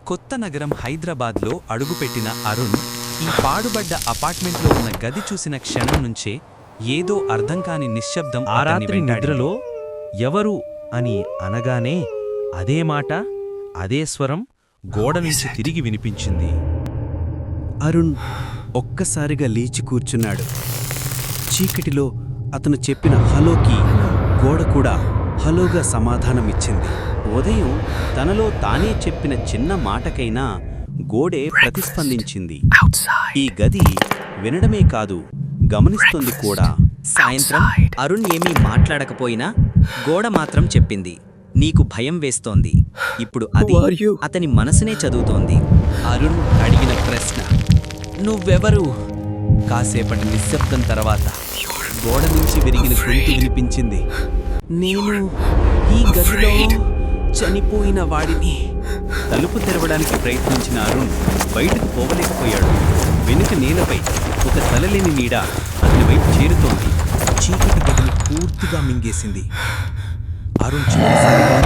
కొత్త నగరం హైదరాబాద్లో అడుగుపెట్టిన అరుణ్ ఈ పాడుబడ్డ అపార్ట్మెంట్లో ఉన్న గది చూసిన క్షణం నుంచే ఏదో అర్థంకాని నిశ్శబ్దం ఆ రాత్రి నిద్రలో ఎవరు అని అనగానే అదే మాట అదే స్వరం గోడ నుంచి తిరిగి వినిపించింది. అరుణ్ ఒక్కసారిగా లేచి కూర్చున్నాడు. చీకటిలో అతను చెప్పిన హలోకి గోడ కూడా హలోగా సమాధానమిచ్చింది. ఉదయం తనలో తానే చెప్పిన చిన్న మాటకైనా గోడే ప్రతిస్పందించింది. ఈ గది వినడమే కాదు, గమనిస్తుంది కూడా. సాయంత్రం అరుణ్ ఏమీ మాట్లాడకపోయినా గోడ మాత్రం చెప్పింది, నీకు భయం వేస్తోంది. ఇప్పుడు అది అతని మనసునే చదువుతోంది. అరుణ్ అడిగిన ప్రశ్న నువ్వెవరు? కాసేపటి నిశ్శబ్దం తర్వాత గోడ నుంచి విరిగిన గొంతు వినిపించింది. నేను ఈ గదిలో చనిపోయిన వాడిని. తలుపు తెరవడానికి ప్రయత్నించిన అరుణ్ బయటకు పోవలేకపోయాడు. వెనుక నేలపై ఒక తలలేని నీడ అతని వైపు చేరుతోంది. చీకటి గదిని పూర్తిగా మింగేసింది. అరుణ్ చివరిసారిగా